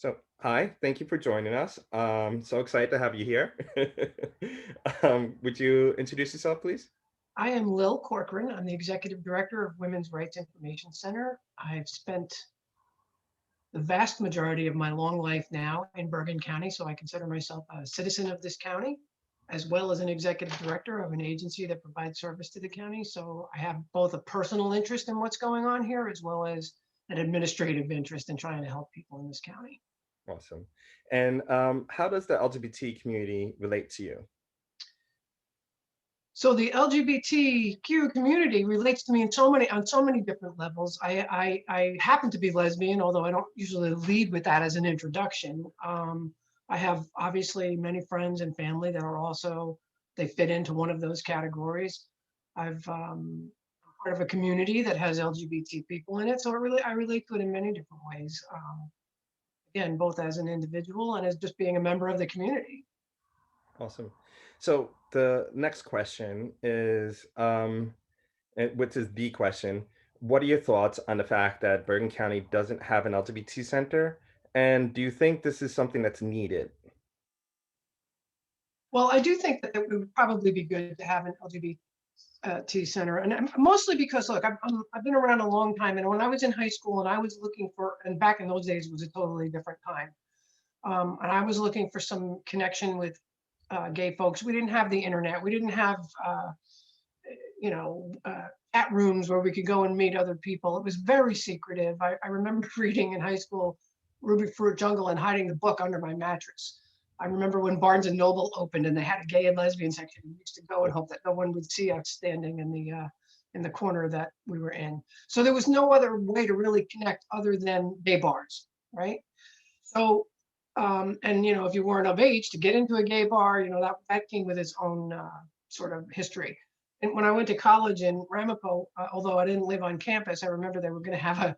So, hi, thank you for joining us. So excited to have you here. Would you introduce yourself, please? I am Lil Cochran. I'm the Executive Director of Women's Rights Information Center. I've spent the vast majority of my long life now in Bergen County, so I consider myself a citizen of this county, as well as an executive director of an agency that provides service to the county. So I have both a personal interest in what's going on here, as well as an administrative interest in trying to help people in this county. Awesome. And how does the LGBT community relate to you? So the LGBTQ community relates to me in so many different levels. I happen to be lesbian, although I don't usually lead with that as an introduction. I have obviously many friends and family that are also they fit into one of those categories. I've part of a community that has LGBT people in it, so I relate to it in many different ways. Again, both as an individual and as just being a member of the community. Awesome. So the next question is, which is the question, what are your thoughts on the fact that Bergen County doesn't have an LGBT center? And do you think this is something that's needed? Well, I do think that it would probably be good to have an LGBT center, and mostly because look, I've been around a long time, and when I was in high school and I was looking for, and back in those days it was a totally different time, and I was looking for some connection with gay folks. We didn't have the internet. We didn't have you know chat rooms where we could go and meet other people. It was very secretive. I remember reading in high school Ruby Fruit Jungle and hiding the book under my mattress. I remember when Barnes and Noble opened and they had a gay and lesbian section. We used to go and hope that no one would see us standing in the corner that we were in. So there was no other way to really connect other than gay bars, right? So and if you weren't of age to get into a gay bar, that came with its own sort of history. And when I went to college in Ramapo, although I didn't live on campus, I remember they were going to have a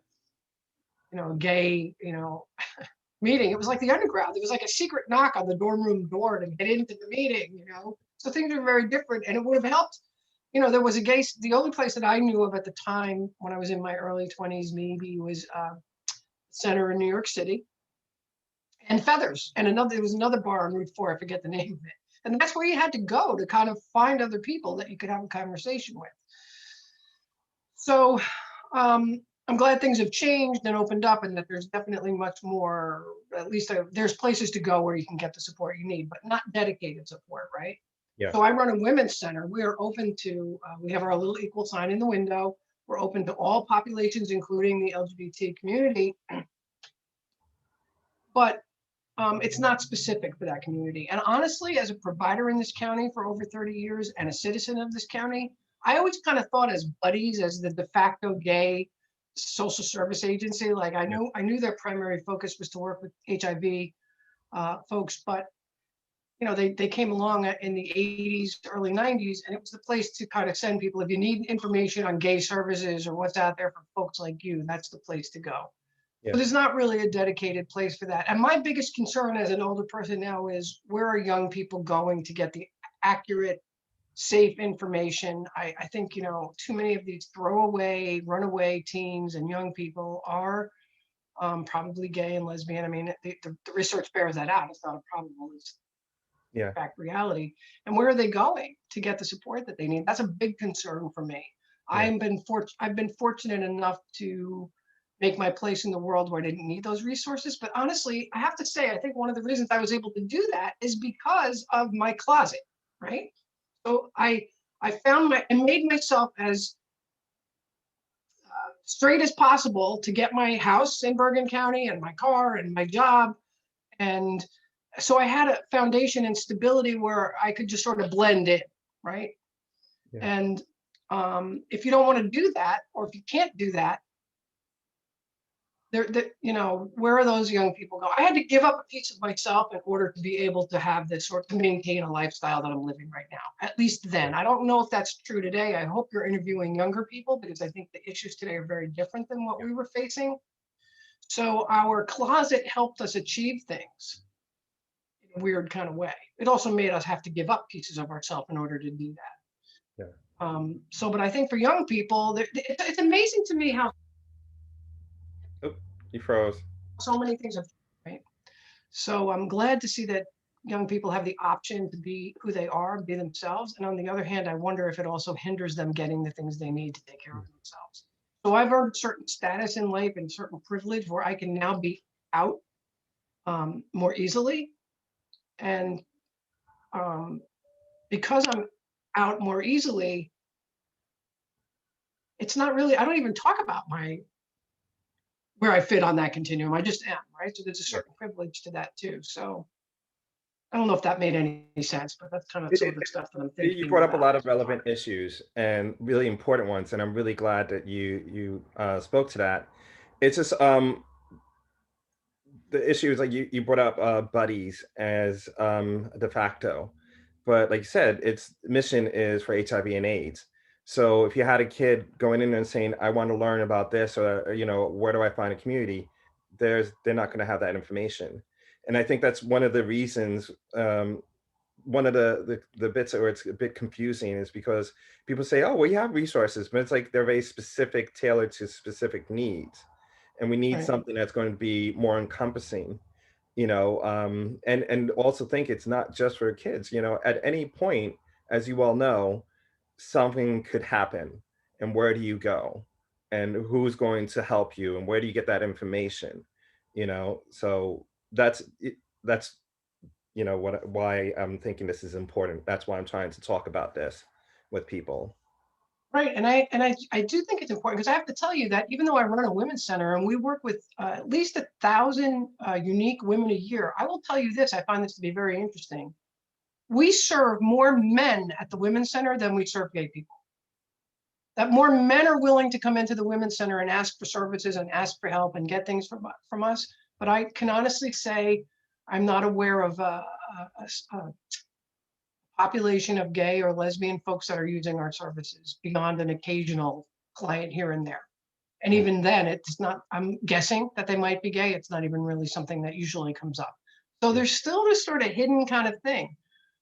gay, meeting. It was like the underground. There was like a secret knock on the dorm room door to get into the meeting. So things were very different, and it would have helped. There was a gay. The only place that I knew of at the time when I was in my early 20s, maybe, was center in New York City, and Feathers, and there was another bar on Route 4. I forget the name of it, and that's where you had to go to kind of find other people that you could have a conversation with. So I'm glad things have changed and opened up, and that there's definitely much more. At least there's places to go where you can get the support you need, but not dedicated support, right? Yeah. So I run a women's center. We are open to. We have our little equal sign in the window. We're open to all populations, including the LGBT community, but it's not specific for that community. And honestly, as a provider in this county for over 30 years and a citizen of this county, I always kind of thought as buddies, as the de facto gay social service agency. Like Yeah. I knew their primary focus was to work with HIV folks, but they came along in the 80s, early 90s, and it was the place to kind of send people. If you need information on gay services or what's out there for folks like you, that's the place to go. Yeah. So there's not really a dedicated place for that. And my biggest concern as an older person now is, where are young people going to get the accurate, safe information? I think, too many of these throwaway, runaway teens and young people are probably gay and lesbian. I mean, the research bears that out. It's not a probable, it's Yeah. fact reality. And where are they going to get the support that they need? That's a big concern for me. Yeah. I've been fortunate enough to make my place in the world where I didn't need those resources. But honestly, I have to say, I think one of the reasons I was able to do that is because of my closet, right? So I found and made myself as straight as possible to get my house in Bergen County and my car and my job. And so I had a foundation and stability where I could just sort of blend in, right? Yeah. And if you don't want to do that, or if you can't do that, where are those young people go? I had to give up a piece of myself in order to be able to have this sort to maintain a lifestyle that I'm living right now. At least then. I don't know if that's true today. I hope you're interviewing younger people, because I think the issues today are very different than what Yeah. we were facing. So our closet helped us achieve things in a weird kind of way. It also made us have to give up pieces of ourselves in order to do that. Yeah. But I think for young people, it's amazing to me how Oh, you froze. so many things have changed, right? So I'm glad to see that young people have the option to be who they are, be themselves. And on the other hand, I wonder if it also hinders them getting the things they need to take care of themselves. So I've earned certain status in life and certain privilege where I can now be out more easily. And um, because I'm out more easily, it's not really, I don't even talk about my where I fit on that continuum. I just am, right? So there's a Yeah. certain privilege to that too. So I don't know if that made any sense, but that's kind of It, some of it, the stuff that I'm you thinking brought up a about lot of as we relevant talk. issues and really important ones, and I'm really glad that you spoke to that. It's just the issue is like you brought up buddies as de facto, but like you said, its mission is for HIV and AIDS. So if you had a kid going in there and saying, "I want to learn about this," or where do I find a community? They're not going to have that information, and I think that's one of the reasons. One of the bits where it's a bit confusing is because people say, "Oh, well, you have resources," but it's like they're very specific, tailored to specific needs, and we need Right, something that's going to be more encompassing. And also think it's not just for kids. At any point, as you all know, something could happen, and where do you go, and who's going to help you, and where do you get that information? So that's why I'm thinking this is important. That's why I'm trying to talk about this with people. right. And I do think it's important because I have to tell you that even though I run a women's center and we work with at least 1,000 unique women a year, I will tell you this. I find this to be very interesting. We serve more men at the women's center than we serve gay people. That more men are willing to come into the women's center and ask for services and ask for help and get things from us. But I can honestly say I'm not aware of a population of gay or lesbian folks that are using our services beyond an occasional client here and there. And Mm. even then, it's not, I'm guessing that they might be gay. It's not even really something that usually comes up. So Yeah. there's still this sort of hidden kind of thing.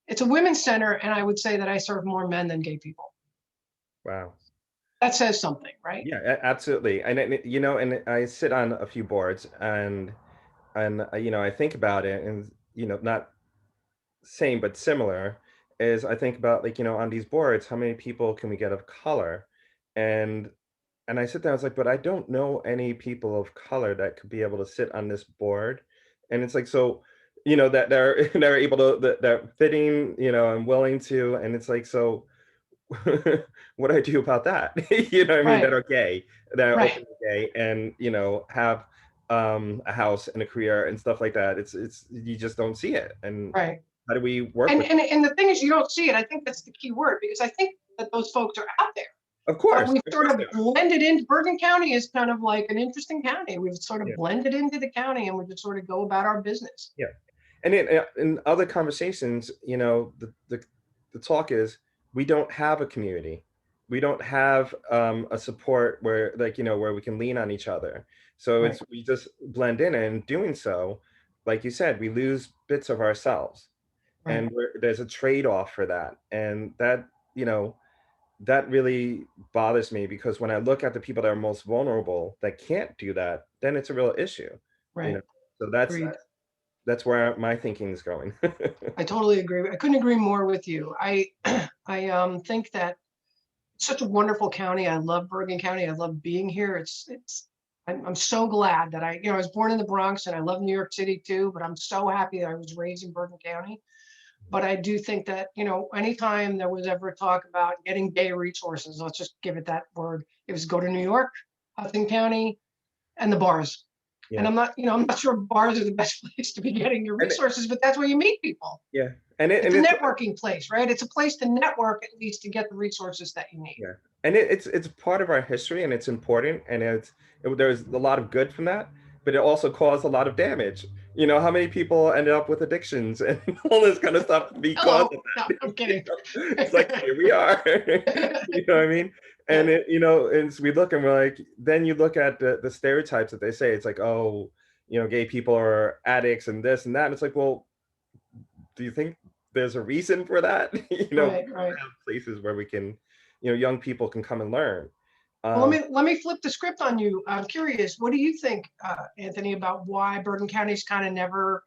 It's a women's center, and I would say that I serve more men than gay people. Wow. That says something, right? Yeah, absolutely. And I sit on a few boards, and I think about it, and not same but similar is I think about, like, on these boards, how many people can we get of color? And and I sit there, I was like, but I don't know any people of color that could be able to sit on this board. And it's like, so, that they're they're able to that they're fitting, and willing to, and it's like, so what do I do about that? What I mean? That Right, are gay, that are right, openly gay, and have a house and a career and stuff like that. It's you just don't see it. And right. how do we work And, with? and and the thing is, you don't see it. I think that's the key word because I think that those folks are out there, but we've Of sort course of they are. blended in. Bergen County is kind of like an interesting county. We've sort of Yeah, blended into the county, and we just sort of go about our business. yeah. And in other conversations, the talk is we don't have a community. We don't have a support where, like, where we can lean on each other. So Right, we just blend in, and in doing so, like you said, we lose bits of ourselves, right, and there's a trade-off for that, and you know that really bothers me, because when I look at the people that are most vulnerable that can't do that, then it's a real issue. You know, right. so that's Agreed. that's where my thinking is going. I totally agree. I couldn't agree more with you. I think that it's such a wonderful county. I love Bergen County. I love being here. I'm so glad that I was born in the Bronx and I love New York City too, but I'm so happy that I was raised in Bergen County. But I do think that, anytime there was ever talk about getting gay resources, let's just give it that word, it was go to New York, Hudson County, and the bars. And Yeah, I'm not sure bars are the best place to be getting your and resources, but that's where you meet people. yeah, and it It's and a it's networking place, right? It's a place to network at least to get the resources that you need. yeah, and it's part of our history, and it's important, and there's a lot of good from that, but it also caused a lot of damage. How many people ended up with addictions and all this kind of stuff because of Hello. No, that. I'm kidding. It's like, here we are. You know what I mean? And Yeah, as we look, and we're like, then you look at the stereotypes that they say. It's like, oh, gay people are addicts and this and that. And it's like, well, do you think there's a reason for that? We right, don't right. have places where we can, young people can come and learn. Well, Um, let me flip the script on you. I'm curious. What do you think, Anthony, about why Bergen County's kind of never?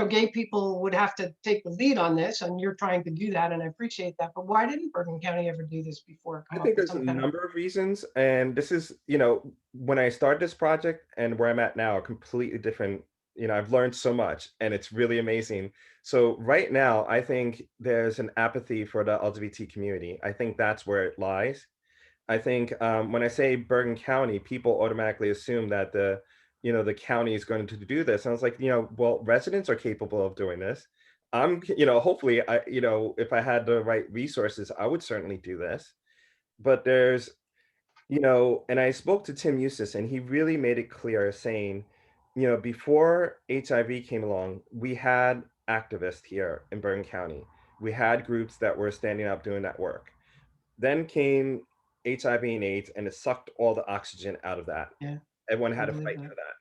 gay people would have to take the lead on this, and you're trying to do that, and I appreciate that. But why didn't Bergen County ever do this before? I Come up think with there's a some kind of number of reasons, and this is, when I started this project and where I'm at now, are completely different. I've learned so much, and it's really amazing. So right now, I think there's an apathy for the LGBT community. I think that's where it lies. I think when I say Bergen County, people automatically assume that the county is going to do this. And I was like, well, residents are capable of doing this. Hopefully, if I had the right resources, I would certainly do this. But and I spoke to Tim Eustace, and he really made it clear, saying, before HIV came along, we had activists here in Bergen County. We had groups that were standing up doing that work. Then came HIV and AIDS, and it sucked all the oxygen out of that. yeah, Everyone I had to believe fight that. for that.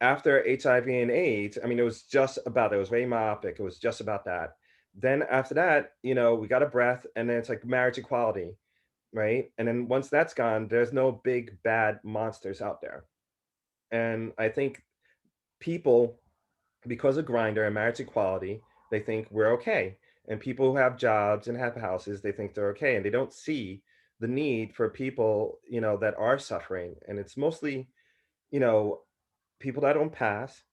After HIV and AIDS, I mean, it was just about it was very myopic. It was just about that. Then after that, we got a breath, and then it's like marriage equality, right? And then once that's gone, there's no big bad monsters out there. And I think people, because of Grinder and marriage equality, they think we're okay. And people who have jobs and have houses, they think they're okay. And they don't see the need for people, that are suffering. And it's mostly, you know, people that don't pass,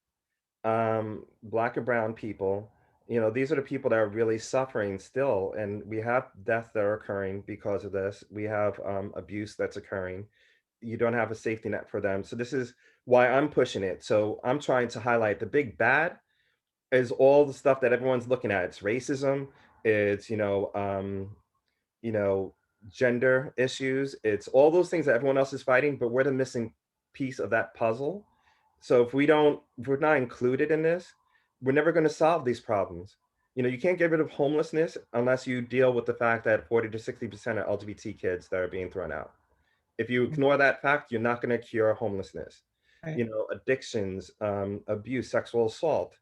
black and brown people. These are the people that are really suffering still. And we have deaths that are occurring because of this. We have abuse that's occurring. You don't have a safety net for them. So this is why I'm pushing it. So I'm trying to highlight the big bad is all the stuff that everyone's looking at. It's racism, it's you know, gender issues, it's all those things that everyone else is fighting, but we're the missing piece of that puzzle. So if we're not included in this, we're never going to solve these problems. You can't get rid of homelessness unless you deal with the fact that 40 to 60% of LGBT kids that are being thrown out. If you Mhm. ignore that fact, you're not going to cure homelessness. Right. Addictions, abuse, sexual assault,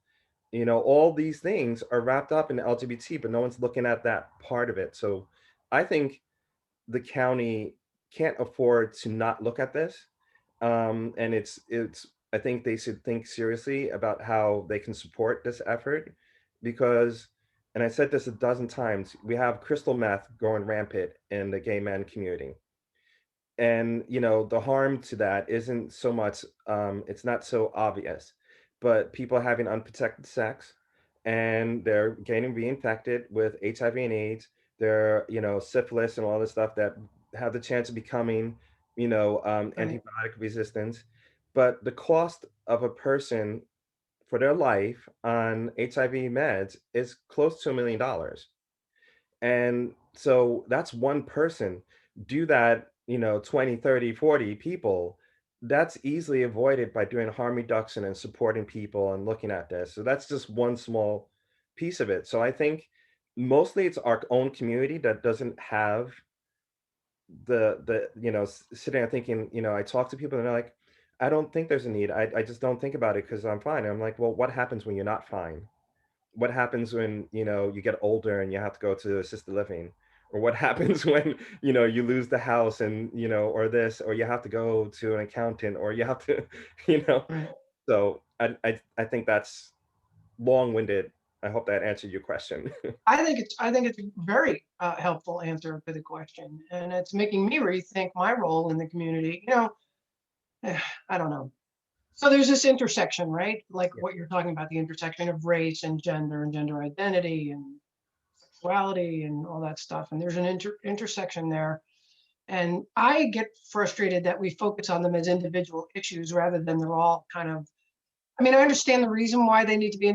all these things are wrapped up in LGBT, but no one's looking at that part of it. So I think the county can't afford to not look at this. And I think they should think seriously about how they can support this effort because, and I said this a dozen times, we have crystal meth going rampant in the gay men community. And the harm to that isn't so much, it's not so obvious, but people having unprotected sex, and they're getting reinfected with HIV and AIDS. They're syphilis and all this stuff that have the chance of becoming Right. antibiotic resistance. But the cost of a person for their life on HIV meds is close to $1 million. And so that's one person. Do that, 20, 30, 40 people. That's easily avoided by doing harm reduction and supporting people and looking at this. So that's just one small piece of it. So I think mostly it's our own community that doesn't have sitting there thinking, I talk to people and they're like, I don't think there's a need. I just don't think about it because I'm fine. And I'm like, well, what happens when you're not fine? What happens when you get older and you have to go to assisted living, or what happens when you lose the house and or this, or you have to go to an accountant, or you have to you know Right. so I think that's long-winded. I hope that answered your question. I think it's a very helpful answer to the question, and it's making me rethink my role in the community. I don't know. So there's this intersection, right? Like Yeah. what you're talking about, the intersection of race and gender identity and sexuality and all that stuff. And there's an intersection there. And I get frustrated that we focus on them as individual issues rather than they're all kind of. I mean, I understand the reason why they need to be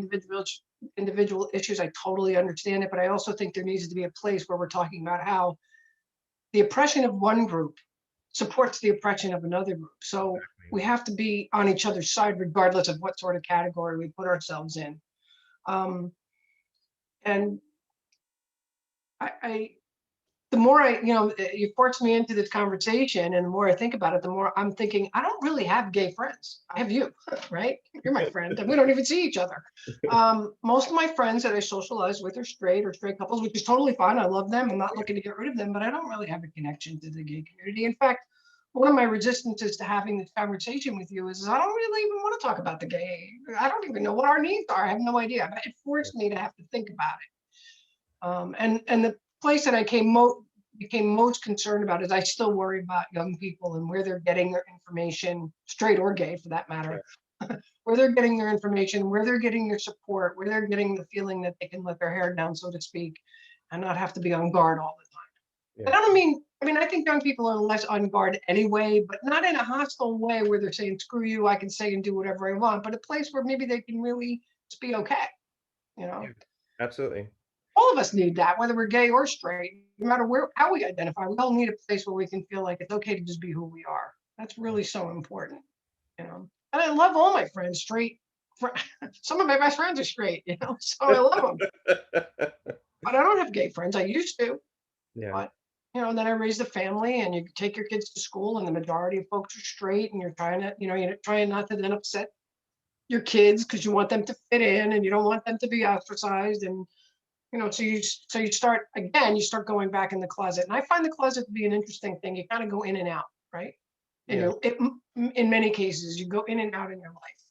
individual issues. I totally understand it, but I also think there needs to be a place where we're talking about how the oppression of one group supports the oppression of another group. So we have to be on each other's side, regardless of what sort of category we put ourselves in. Um, and I the more you force me into this conversation, and the more I think about it, the more I'm thinking, I don't really have gay friends. I have you, right? You're my friend, and we don't even see each other. Most of my friends that I socialize with are straight couples, which is totally fine. I love them. I'm not looking to get rid of them, but I don't really have a connection to the gay community. In fact, one of my resistances to having this conversation with you is I don't really even want to talk about the gay. I don't even know what our needs are. I have no idea. But it Yeah, forced me to have to think about it. And the place that I became most concerned about is I still worry about young people and where they're getting their information, straight or gay for that yeah, matter, where they're getting their information, where they're getting their support, where they're getting the feeling that they can let their hair down, so to speak, and not have to be on guard all the time. And yeah, I don't mean, I think young people are less on guard anyway, but not in a hostile way where they're saying, screw you, I can say and do whatever I want, but a place where maybe they can really just be okay. You yeah, know, absolutely. all of us need that, whether we're gay or straight, no matter how we identify. We all need a place where we can feel like it's okay to just be who we are. That's really so important, you know. And I love all my friends straight. Some of my best friends are straight, so I love them. But I don't have gay friends. I used to, Yeah, but and then I raised a family, and you take your kids to school, and the majority of folks are straight, and you're trying to, you're trying not to then upset your kids because you want them to fit in, and you don't want them to be ostracized, and so you start again, you start going back in the closet, and I find the closet to be an interesting thing. You kind of go in and out, right? And yeah, in many cases, you go in and out in your life,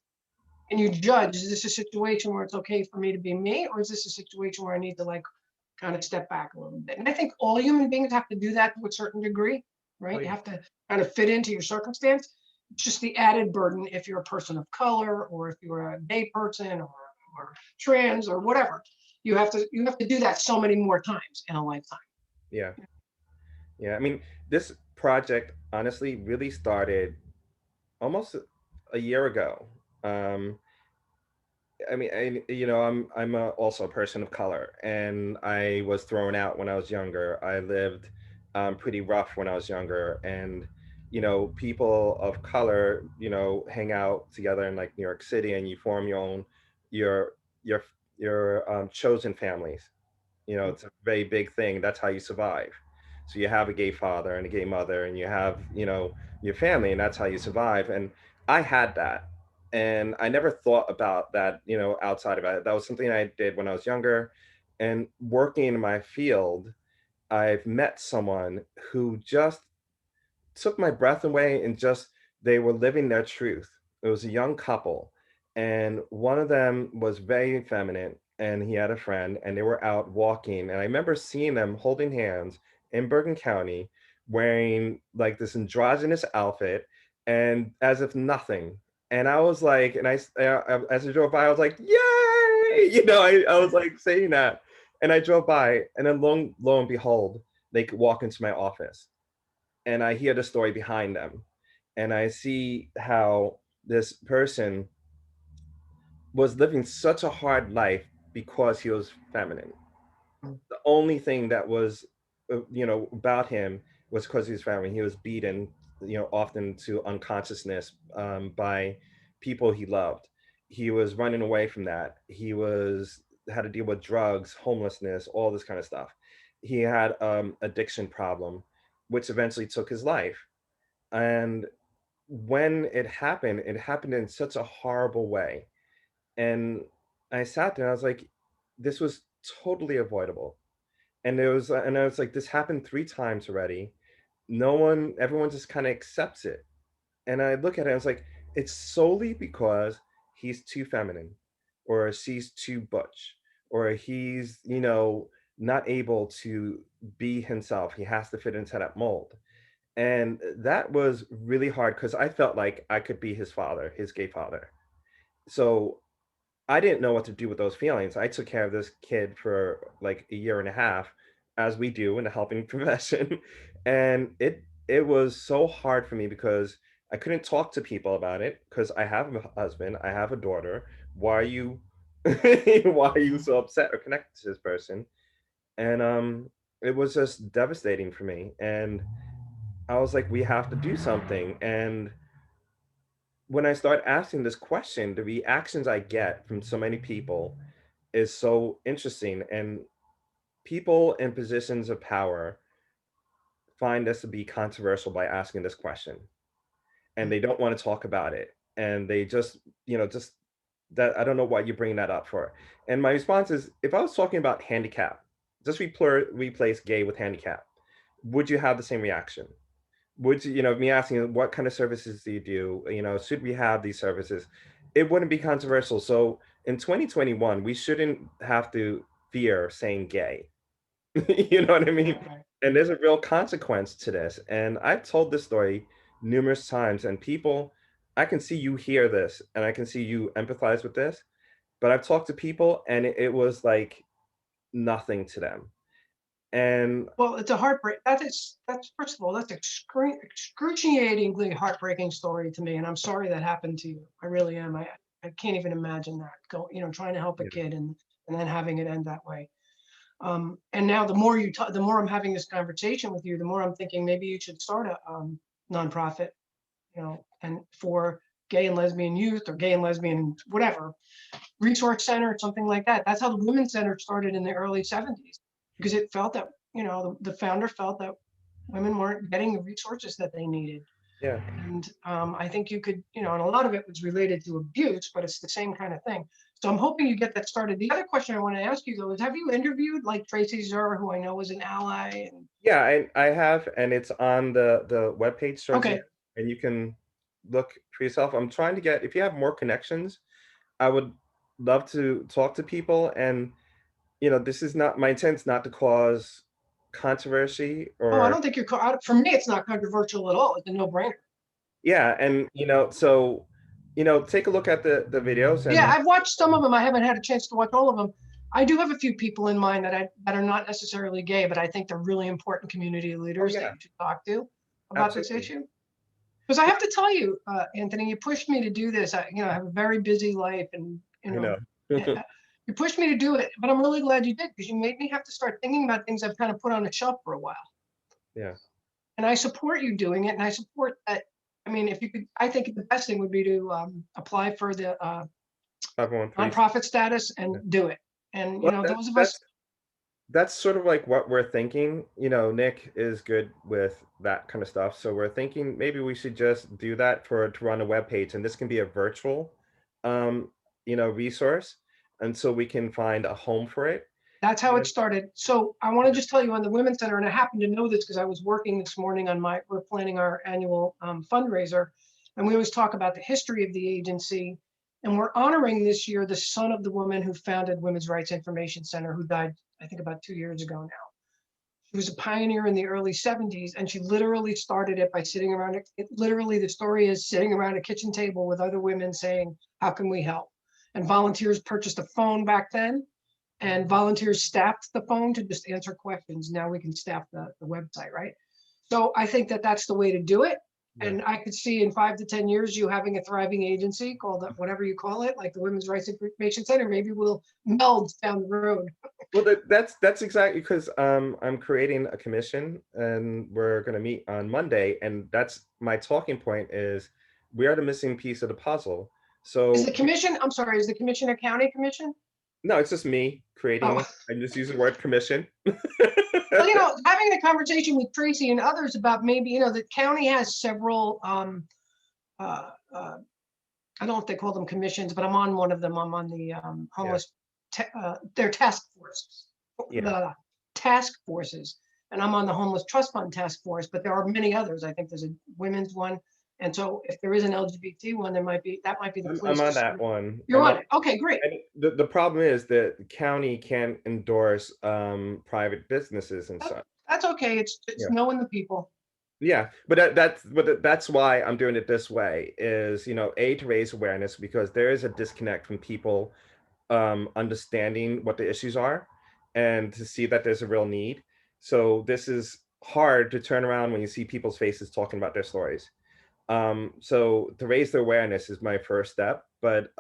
and you judge: is this a situation where it's okay for me to be me, or is this a situation where I need to like kind of step back a little bit? And I think all human beings have to do that to a certain degree, oh right? You yeah, have to kind of fit into your circumstance. It's just the added burden if you're a person of color, or if you're a gay person, or trans, or whatever. You have to do that so many more times in a lifetime. yeah, yeah. I mean, this project honestly really started almost a year ago. Um, I'm also a person of color, and I was thrown out when I was younger. I lived pretty rough when I was younger, and people of color, hang out together in like New York City, and you form your your your chosen families. It's a very big thing. That's how you survive. So you have a gay father and a gay mother, and you have, your family, and that's how you survive. And I had that. And I never thought about that, outside of it. That was something I did when I was younger. And working in my field, I've met someone who just took my breath away, and just they were living their truth. It was a young couple, and one of them was very feminine, and he had a friend, and they were out walking, and I remember seeing them holding hands in Bergen County, wearing like this androgynous outfit, and as if nothing. And I was like, as I drove by, I was like, "Yay!" I was like saying that, and I drove by, and then lo and behold, they walk into my office, and I hear the story behind them. And I see how this person was living such a hard life because he was feminine. The only thing that was, about him was because he was feminine. He was beaten, often to unconsciousness by people he loved. He was running away from that. He was had to deal with drugs, homelessness, all this kind of stuff. He had addiction problem, which eventually took his life. And when it happened in such a horrible way. And I sat there and I was like, this was totally avoidable. And I was like, this happened 3 times already. Everyone just kind of accepts it. And I look at it and I was like, it's solely because he's too feminine, or she's too butch, or he's, not able to be himself. He has to fit into that mold. And that was really hard because I felt like I could be his father, his gay father. So I didn't know what to do with those feelings. I took care of this kid for like a year and a half, as we do in the helping profession. And it was so hard for me because I couldn't talk to people about it because I have a husband, I have a daughter. Why are you why are you so upset or connected to this person? And it was just devastating for me. And I was like, we have to do something. And when I start asking this question, the reactions I get from so many people is so interesting. And people in positions of power find this to be controversial by asking this question. And they don't want to talk about it. And they just, just that I don't know why you bring that up for. And my response is, if I was talking about handicap, just replace gay with handicap, would you have the same reaction? would you know, me asking you, what kind of services do you do? You know, should we have these services? It wouldn't be controversial. So in 2021, we shouldn't have to fear saying gay. You know what I mean? Right, right. And there's a real consequence to this. And I've told this story numerous times, and people, I can see you hear this and I can see you empathize with this, but I've talked to people and it was like nothing to them. And Well, it's a heartbreak. That's first of all, that's excruciatingly heartbreaking story to me, and I'm sorry that happened to you. I really am. I can't even imagine that. Trying to help a yeah, kid and then having it end that way. And now the more you talk, the more I'm having this conversation with you, the more I'm thinking maybe you should start a nonprofit, and for gay and lesbian youth or gay and lesbian whatever resource center or something like that. That's how the Women's Center started in the early 70s because it felt that, the founder felt that women weren't getting the resources that they needed. yeah. And I think you could, and a lot of it was related to abuse, but it's the same kind of thing. So I'm hoping you get that started. The other question I want to ask you though is, have you interviewed like Tracy Zer, who I know was an ally? And Yeah, I have, and it's on the webpage starts again, okay, and you can look for yourself. I'm trying to get, if you have more connections, I would love to talk to people. And you know, this is not my intent is not to cause controversy oh, I or don't think for me, it's not controversial at all. It's a no-brainer. yeah, and you know, so you know, take a look at the videos Yeah, and I've watched some of them. I haven't had a chance to watch all of them. I do have a few people in mind that are not necessarily gay, but I think they're really important community oh leaders that yeah, you should talk to about this absolutely. issue. Because I have to tell you, Anthony, you pushed me to do this. I have a very busy life, and I know. eh, you pushed me to do it. But I'm really glad you did because you made me have to start thinking about things I've kind of put on a shelf for a while. Yeah, And I support you doing it, and I support that. I mean, if you could, I think the best thing would be to apply for the 501(c)(3). nonprofit status Yeah. and do it. And Well, those of us, that's sort of like what we're thinking. You know, Nick is good with that kind of stuff. So we're thinking maybe we should just do that for to run a web page, and this can be a virtual, um, you know, resource, and so we can find a home for it. that's how it And started. So I want to just tell you on the Women's Center, and I happen to know this because I was working this morning on we're planning our annual fundraiser, and we always talk about the history of the agency. And we're honoring this year the son of the woman who founded Women's Rights Information Center, who died, I think, about 2 years ago now. She was a pioneer in the early 70s, and she literally started it by sitting around it. Literally, the story is sitting around a kitchen table with other women saying, "How can we help?" And volunteers purchased a phone back then, and volunteers staffed the phone to just answer questions. Now we can staff the website, right? So I think that that's the way to do it. yeah. And I could see in 5 to 10 years you having a thriving agency called whatever you call it, like the Women's Rights Information Center. Maybe we'll meld down the road. Well, that's exactly because I'm creating a commission, and we're going to meet on Monday, and that's my talking point is we are the missing piece of the puzzle. Is the So commission, I'm sorry, is the commission a county commission? no, it's just me creating. Oh, I just use the word commission. well, having a conversation with Tracy and others about maybe, the county has several, uh, uh, I don't know if they call them commissions, but I'm on one of them. I'm on the Yeah, homeless, they're task forces, yeah. the task forces. And I'm on the homeless trust fund task force, but there are many others. I think there's a women's one. And so if there is an LGBT one, that might be the I'm place to on that start. one, You're on it. Okay, great. and the problem is that the county can't endorse private businesses and That, such. that's okay. It's Yeah. knowing the people. Yeah, but that's why I'm doing it this way is, you know, A, to raise awareness because there is a disconnect from people understanding what the issues are and to see that there's a real need. So this is hard to turn around when you see people's faces talking about their stories. So to raise the awareness is my first step, but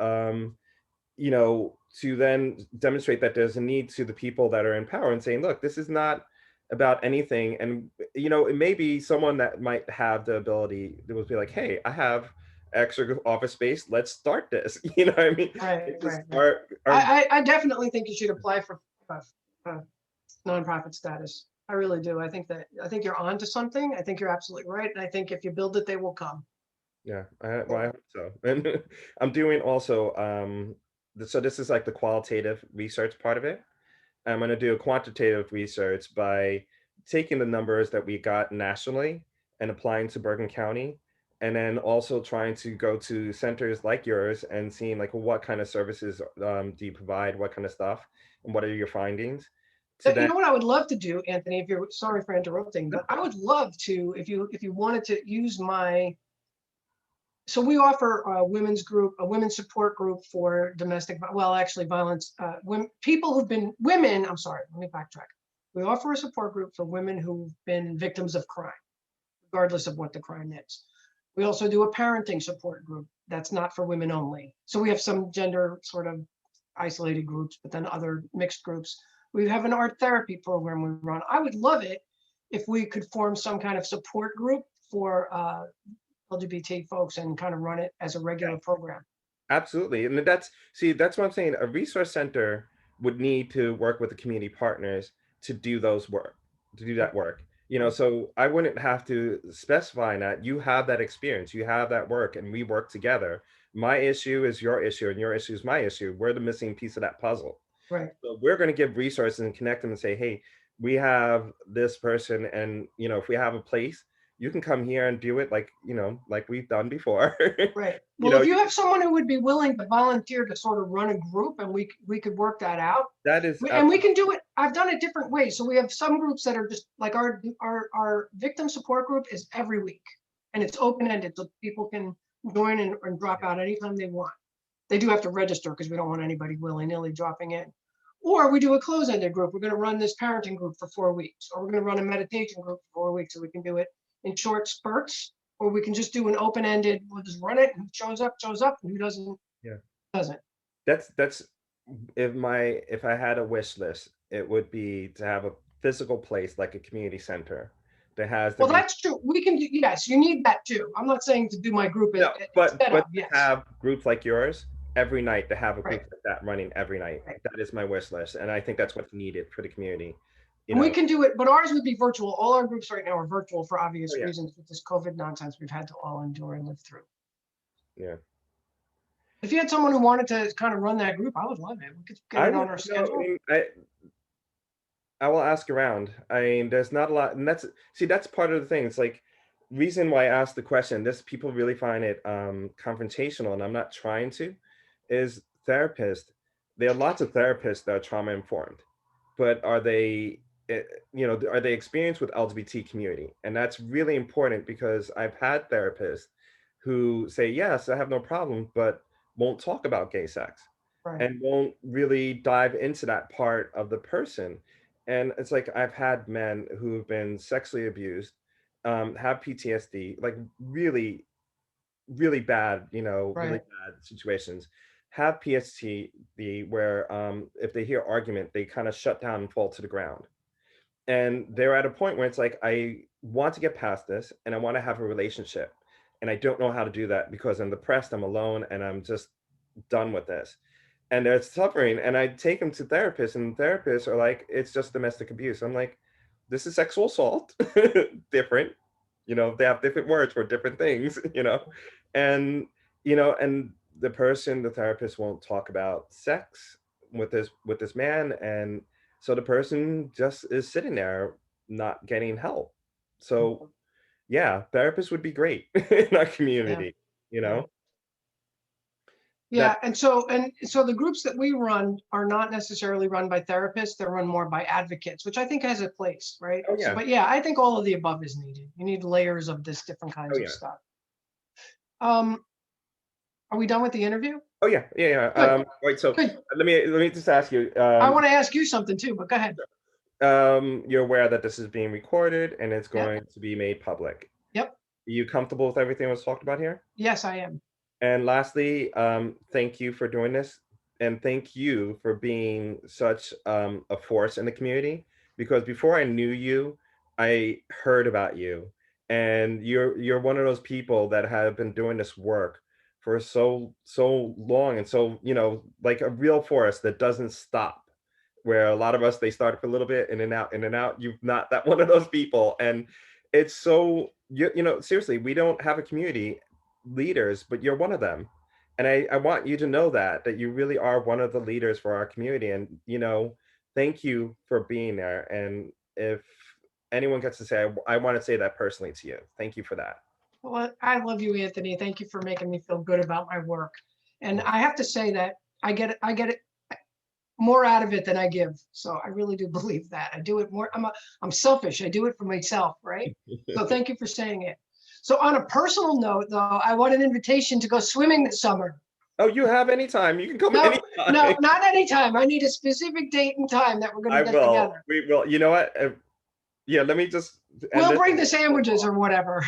you know, to then demonstrate that there's a need to the people that are in power and saying, look, this is not about anything. And, you know, it may be someone that might have the ability that would be like, hey, I have extra office space. Let's start this. You know what I mean? Right, It's just right, right. our I definitely think you should apply for uh, uh, nonprofit status. I really do. I think you're on to something. I think you're absolutely right. And I think if you build it, they will come. yeah, well, I hope so. And I'm doing also so this is like the qualitative research part of it. I'm going to do a quantitative research by taking the numbers that we got nationally and applying to Bergen County, and then also trying to go to centers like yours and seeing like what kind of services do you provide, what kind of stuff, and what are your findings. To You then, know what I would love to do, Anthony, if you're sorry for interrupting, but I would love to, if you wanted to use my, so we offer a women's group, a women's support group for domestic, well, actually violence, women, people who've been women, I'm sorry, let me backtrack. We offer a support group for women who've been victims of crime, regardless of what the crime is. We also do a parenting support group that's not for women only. So we have some gender sort of isolated groups, but then other mixed groups. We have an art therapy program we run. I would love it if we could form some kind of support group for LGBT folks and kind of run it as a regular program. absolutely. And that's, see, that's what I'm saying. A resource center would need to work with the community partners to do those work, to do Right, that work. right, So I wouldn't have to specify that you have that experience, you have that work, and we work together. My issue is your issue, and your issue is my issue. We're the missing piece of that puzzle. right. So we're going to give resources and connect them and say, hey, we have this person, and if we have a place, you can come here and do it like like we've done before. Right. Well, if you You have someone who would be willing to volunteer to sort of run a group and we could work that out. that is And we can do it. I've done it different ways. So we have some groups that are just like our victim support group is every week and it's open ended so people can join and drop out anytime they want. They do have to register because we don't want anybody willy nilly dropping in. Or we do a close ended group. We're going to run this parenting group for 4 weeks, or we're going to run a meditation group for 4 weeks. So we can do it in short spurts, or we can just do an open ended, we'll just run it and who shows up, and who doesn't, yeah. doesn't. That's if I had a wish list, it would be to have a physical place like a community center that has the Well, that's true. We can do, yes, you need that too. I'm not saying to do my group no, instead but of, to yes, have groups like yours every night, to have a right, group like that running every night. right. That is my wish list, and I think that's what's needed for the community. You And we know. can do it, but ours would be virtual. All our groups right now are virtual for Oh obvious yeah, reasons with this COVID nonsense we've had to all endure and live through. yeah. If you had someone who wanted to kind of run that group, I would love it. We could get I it on would, our I schedule. mean, I will ask around. I mean, there's not a lot, and that's part of the thing. It's like reason why I asked the question. This people really find it confrontational, and I'm not trying to. Is therapists? There are lots of therapists that are trauma informed, but are they? eh, are they experienced with LGBT community? And that's really important because I've had therapists who say yes, I have no problem, but won't talk about gay sex Right, and won't really dive into that part of the person. And it's like I've had men who've been sexually abused, have PTSD, like really, really bad, really right, bad situations, have PTSD where if they hear argument, they kind of shut down and fall to the ground. And they're at a point where it's like, I want to get past this and I want to have a relationship. And I don't know how to do that because I'm depressed, I'm alone, and I'm just done with this, and they're suffering. And I take them to therapists, and therapists are like, it's just domestic abuse. I'm like, this is sexual assault. Different. They have different words for different things. And and the therapist won't talk about sex with this man. And so the person just is sitting there not getting help. So yeah, therapists would be great in our yeah, community, you yeah. know? That Yeah, and so the groups that we run are not necessarily run by therapists, they're run more by advocates, which I think has a place, right? oh So, yeah. but yeah, I think all of the above is needed. You need layers of this different Oh kinds of yeah. stuff. Um, are we done with the interview? Oh yeah, yeah, yeah. Good, Wait, so good. let me just ask you. I want to ask you something too, but go ahead. You're aware that this is being recorded and it's Yep, going to be made public. yep. Are you comfortable with everything that was talked about here? Yes, I am. And lastly, thank you for doing this, and thank you for being such a force in the community. Because before I knew you, I heard about you, and you're one of those people that have been doing this work for so long, and so like a real force that doesn't stop. Where a lot of us, they start for a little bit, in and out, in and out. You've not that one of those people, and it's so seriously, we don't have a community leaders, but you're one of them. And I want you to know that you really are one of the leaders for our community. And, thank you for being there. And if anyone gets to say, I want to say that personally to you. Thank you for that. Well, I love you, Anthony. Thank you for making me feel good about my work. And I have to say that I get it more out of it than I give. So I really do believe that. I do it more. I'm selfish. I do it for myself, right? So thank you for saying it. So on a personal note, though, I want an invitation to go swimming this summer. Oh, you have any time. You can come No, no, anytime. not anytime. I need a specific date and time that we're going I to get will. together. We will. You know what? Yeah, let me just end We'll this. bring the sandwiches or whatever.